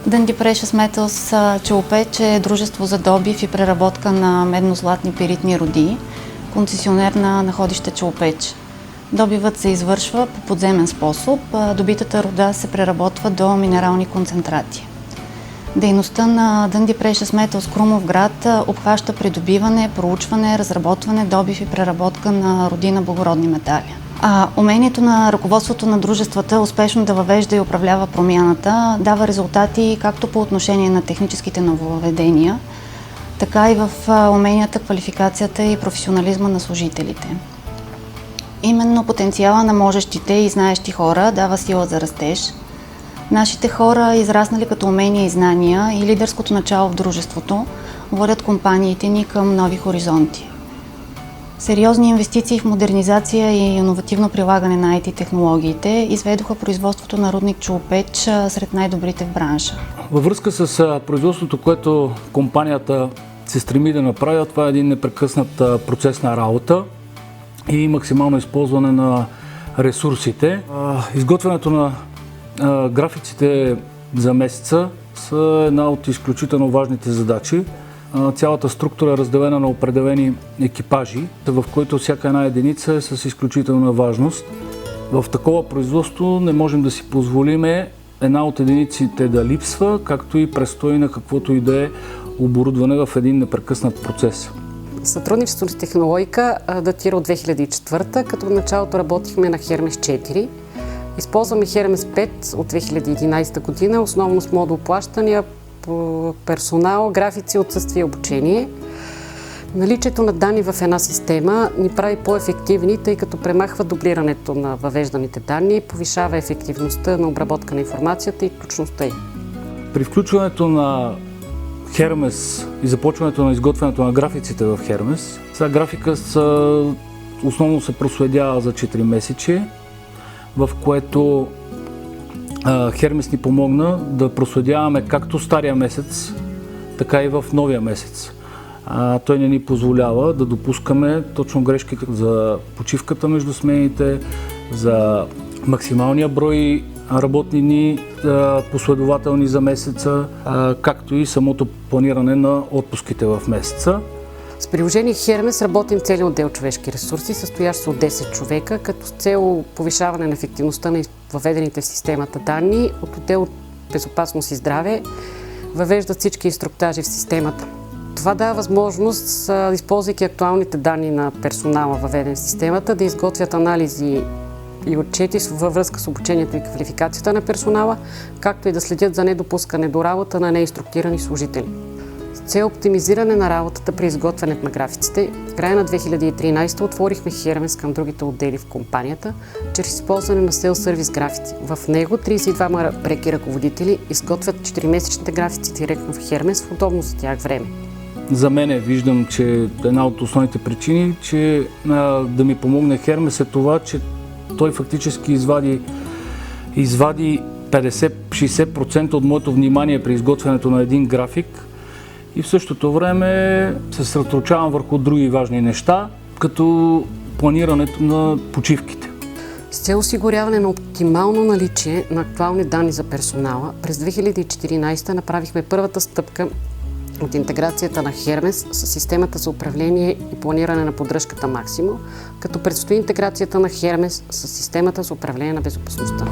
Dundee Precious Metals Челопеч е дружество за добив и преработка на медно-златни пиритни руди, концесионер на находище Челопеч. Добивът се извършва по подземен способ, добитата руда се преработва до минерални концентрати. Дейността на Dundee Precious Metals Крумовград обхваща придобиване, проучване, разработване, добив и преработка на руди на благородни метали. Умението на ръководството на дружествата успешно да въвежда и управлява промяната дава резултати както по отношение на техническите нововъведения, така и в уменията, квалификацията и професионализма на служителите. Именно потенциала на можещите и знаещи хора дава сила за растеж. Нашите хора, израснали като умения и знания и лидерското начало в дружеството, водят компаниите ни към нови хоризонти. Сериозни инвестиции в модернизация и иновативно прилагане на IT-технологиите изведоха производството на рудник Челопеч сред най-добрите в бранша. Във връзка с производството, което компанията се стреми да направи, това е един непрекъснат процес на работа и максимално използване на ресурсите. Изготвянето на графиците за месеца са една от изключително важните задачи. Цялата структура е разделена на определени екипажи, в които всяка една единица е с изключителна важност. В такова производство не можем да си позволим една от единиците да липсва, както и престой на каквото и да е оборудване в един непрекъснат процес. Сътрудничеството с технологика датира от 2004, като в началото работихме на Hermes 4. Използваме Hermes 5 от 2011 година, основно с модул плащания, персонал, графици, отсъствие и обучение. Наличието на данни в една система ни прави по-ефективни, тъй като премахва дублирането на въвежданите данни, повишава ефективността на обработка на информацията и точността й. При включването на Hermes и започването на изготвянето на графиците в Hermes, сега графика основно се проследява за 4 месече, в което Hermes ни помогна да проследяваме както стария месец, така и в новия месец. Той не ни позволява да допускаме точно грешки за почивката между смените, за максималния брой работни дни, последователни за месеца, както и самото планиране на отпуските в месеца. С приложение Hermes работим целият отдел човешки ресурси, състоящ се от 10 човека, като с цел повишаване на ефективността на въведените в системата данни. От отдел безопасност и здраве въвеждат всички инструктажи в системата. Това дава възможност, използвайки актуалните данни на персонала, въведен в системата, да изготвят анализи и отчети във връзка с обучението и квалификацията на персонала, както и да следят за недопускане до работа на неинструктирани служители. С цел оптимизиране на работата при изготвянето на графиците, в края на 2013 отворихме Hermes към другите отдели в компанията, чрез използване на Self-Service графици. В него 32 преки ръководители изготвят 4-месечните графици директно в Hermes в удобно за тях време. За мен виждам, че една от основните причини, че да ми помогне Hermes е това, че той фактически извади 50-60% от моето внимание при изготвянето на един график и в същото време се съсредоточавам върху други важни неща, като планирането на почивките. С цел осигуряване на оптимално наличие на актуални данни за персонала, през 2014 направихме първата стъпка от интеграцията на Hermes с системата за управление и планиране на поддръжката Maximo, като предстои интеграцията на Hermes с системата за управление на безопасността.